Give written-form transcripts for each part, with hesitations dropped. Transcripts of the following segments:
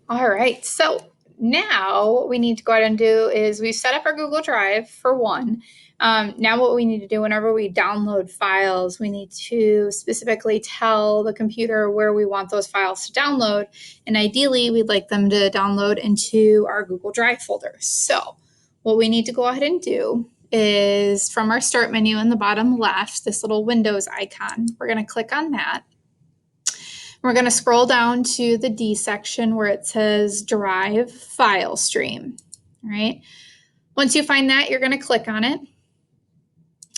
All right, so now what we need to go ahead and do is we've set up our Google Drive for one. Now what we need to do whenever we download files, we need to specifically tell the computer where we want those files to download. And ideally, we'd like them to download into our Google Drive folder. So what we need to go ahead and do is from our start menu in the bottom left, this little Windows icon, we're going to click on that. We're going to scroll down to the D section where it says Drive File Stream. All right. Once you find that, you're going to click on it.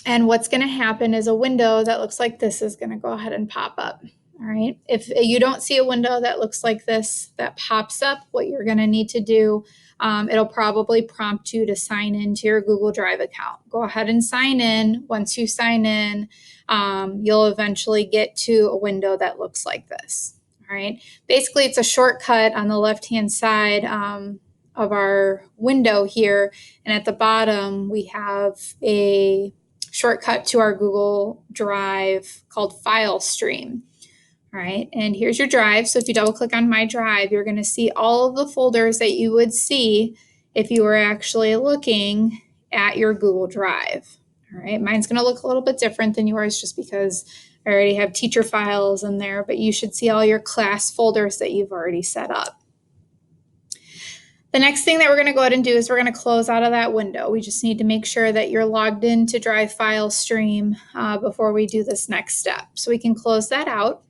And what's going to happen is a window that looks like this is going to go ahead and pop up. All right. If you don't see a window that looks like this that pops up, what you're going to need to do, it'll probably prompt you to sign into your Google Drive account. Go ahead and sign in. Once you sign in, you'll eventually get to a window that looks like this. All right. Basically, it's a shortcut on the left-hand side of our window here. And at the bottom, we have a shortcut to our Google Drive called File Stream. All right, and here's your drive. So if you double click on My Drive, you're going to see all of the folders that you would see if you were actually looking at your Google Drive. All right, mine's going to look a little bit different than yours just because I already have teacher files in there, but you should see all your class folders that you've already set up. The next thing that we're going to go ahead and do is we're going to close out of that window. We just need to make sure that you're logged into Drive File Stream before we do this next step. So we can close that out.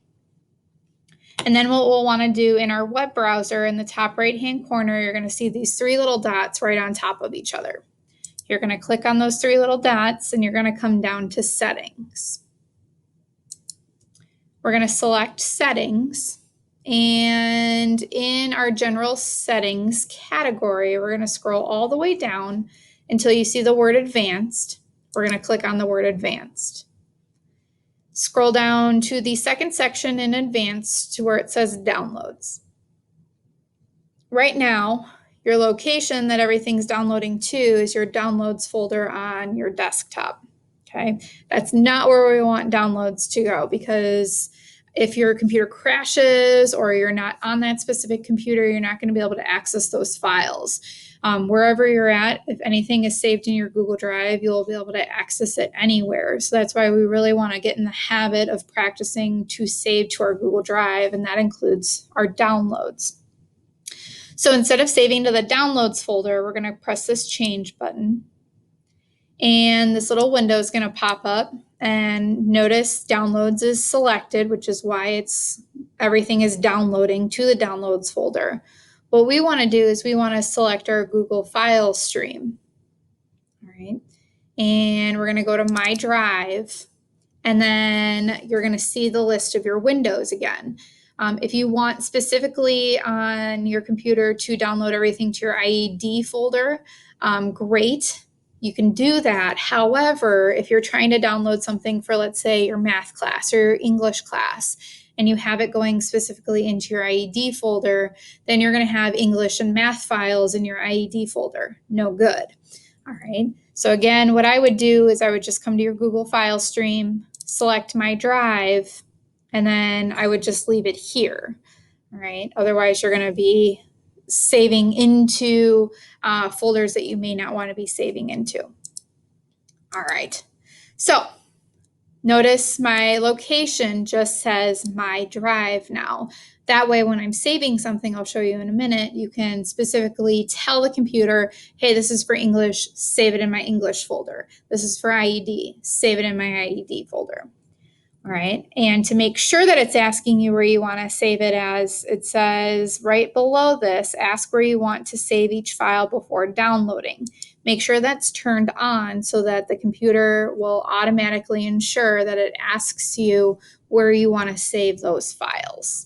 And then what we'll want to do in our web browser in the top right-hand corner, you're going to see these three little dots right on top of each other. You're going to click on those three little dots and you're going to come down to Settings. We're going to select Settings. And in our General Settings category, we're going to scroll all the way down until you see the word Advanced. We're going to click on the word Advanced. Scroll down to the second section in Advanced to where it says Downloads. Right now, your location that everything's downloading to is your Downloads folder on your desktop. Okay, that's not where we want downloads to go, because if your computer crashes or you're not on that specific computer, you're not going to be able to access those files. Wherever you're at, if anything is saved in your Google Drive, you'll be able to access it anywhere. So that's why we really want to get in the habit of practicing to save to our Google Drive, and that includes our downloads. So instead of saving to the downloads folder, we're going to press this change button. And this little window is going to pop up, and notice downloads is selected, which is why everything is downloading to the downloads folder. What we want to do is we want to select our Google File Stream. All right. And we're going to go to My Drive, and then you're going to see the list of your windows again. If you want specifically on your computer to download everything to your IED folder, great. You can do that. However, if you're trying to download something for, let's say, your math class or your English class, and you have it going specifically into your IED folder, then you're going to have English and math files in your IED folder. No good. All right. So again, what I would do is I would just come to your Google File Stream, select My Drive, and then I would just leave it here. All right. Otherwise, you're going to be saving into folders that you may not want to be saving into. All right. So notice my location just says My Drive now. That way, when I'm saving something, I'll show you in a minute, you can specifically tell the computer, hey, this is for English, save it in my English folder. This is for IED, save it in my IED folder. All right, and to make sure that it's asking you where you want to save it as, it says right below this, ask where you want to save each file before downloading. Make sure that's turned on so that the computer will automatically ensure that it asks you where you want to save those files.